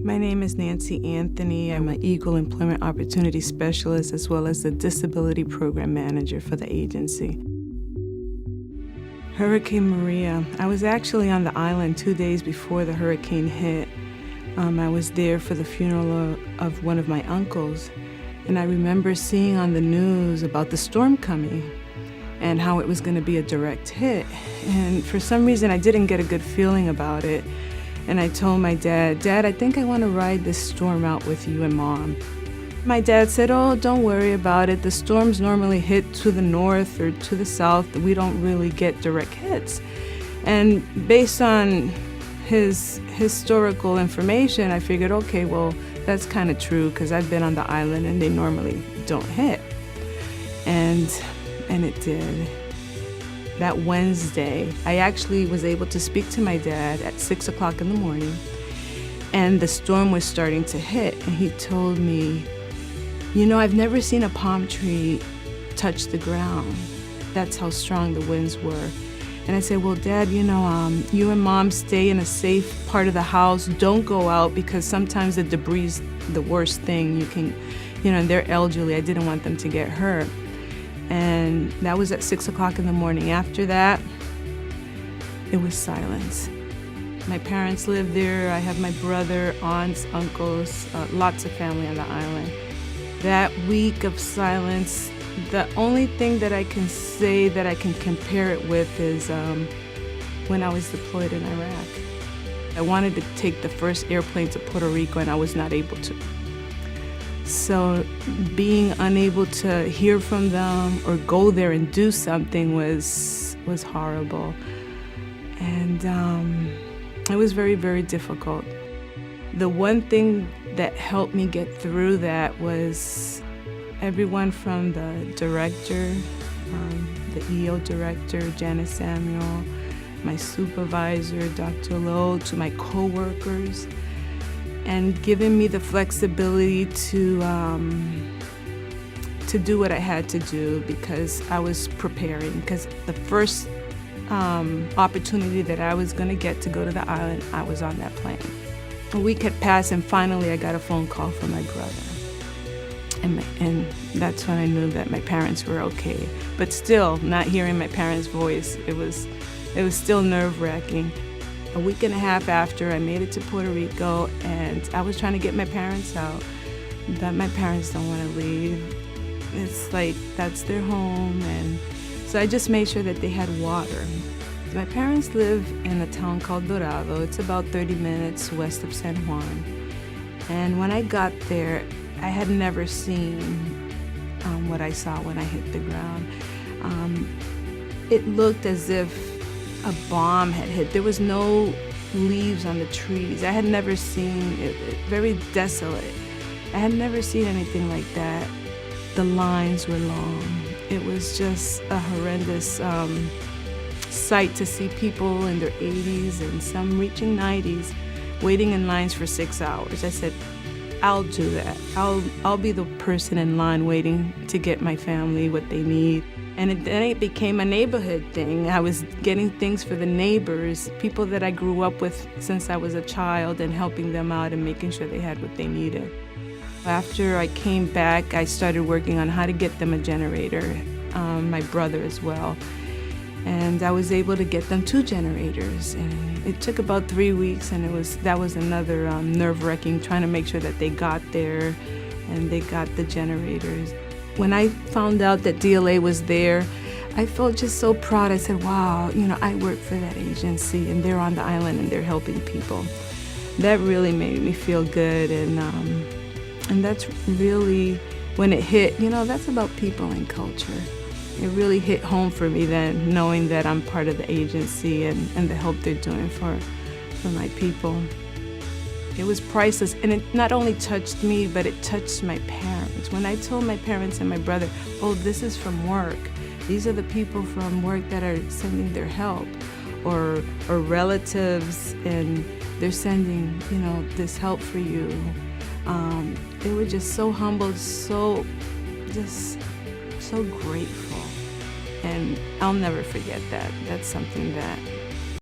My name is Nancy Anthony. I'm an Equal Employment Opportunity Specialist as well as the Disability Program Manager for the agency. Hurricane Maria. I was actually on the island 2 days before the hurricane hit. I was there for the funeral of one of my uncles, and I remember seeing on the news about the storm coming and how it was going to be a direct hit. And for some reason, I didn't get a good feeling about it. And I told my dad, "Dad, I think I want to ride this storm out with you and Mom." My dad said, "Oh, don't worry about it. The storms normally hit to the north or to the south. We don't really get direct hits." And based on his historical information, I figured, okay, well, that's kind of true because I've been on the island and they normally don't hit. And it did. That Wednesday, I actually was able to speak to my dad at 6 o'clock in the morning, and the storm was starting to hit, and he told me, I've never seen a palm tree touch the ground. That's how strong the winds were. And I said, well, Dad, you and Mom stay in a safe part of the house. Don't go out because sometimes the debris is the worst thing you can, and they're elderly. I didn't want them to get hurt. And that was at 6 o'clock in the morning. After that, it was silence. My parents lived there. I have my brother, aunts, uncles, lots of family on the island. That week of silence, the only thing that I can say that I can compare it with is when I was deployed in Iraq. I wanted to take the first airplane to Puerto Rico and I was not able to. So being unable to hear from them or go there and do something was horrible. And it was very, very difficult. The one thing that helped me get through that was everyone from the director, the EO director, Janice Samuel, my supervisor, Dr. Lowe, to my coworkers, and giving me the flexibility to do what I had to do because I was preparing. Because the first opportunity that I was going to get to go to the island, I was on that plane. A week had passed, and finally I got a phone call from my brother. And that's when I knew that my parents were okay. But still, not hearing my parents' voice, it was still nerve-wracking. A week and a half after, I made it to Puerto Rico, and I was trying to get my parents out. But my parents don't want to leave. It's like that's their home, and so I just made sure that they had water. My parents live in a town called Dorado. It's about 30 minutes west of San Juan. And when I got there, I had never seen what I saw when I hit the ground. It looked as if a bomb had hit. There was no leaves on the trees. I had never seen it, very desolate. I had never seen anything like that. The lines were long. It was just a horrendous sight to see people in their 80s and some reaching 90s waiting in lines for 6 hours. I said, I'll do that. I'll be the person in line waiting to get my family what they need. And then it became a neighborhood thing. I was getting things for the neighbors, people that I grew up with since I was a child, and helping them out and making sure they had what they needed. After I came back, I started working on how to get them a generator, my brother as well. And I was able to get them 2 generators. And it took about 3 weeks, and that was another nerve-wracking, trying to make sure that they got there and they got the generators. When I found out that DLA was there, I felt just so proud. I said, wow, I work for that agency, and they're on the island and they're helping people. That really made me feel good, and that's really, when it hit, that's about people and culture. It really hit home for me then, knowing that I'm part of the agency and the help they're doing for my people. It was priceless, and it not only touched me, but it touched my parents. When I told my parents and my brother, oh, this is from work. These are the people from work that are sending their help, or relatives, and they're sending, this help for you. They were just so humbled, so grateful. And I'll never forget that. That's something that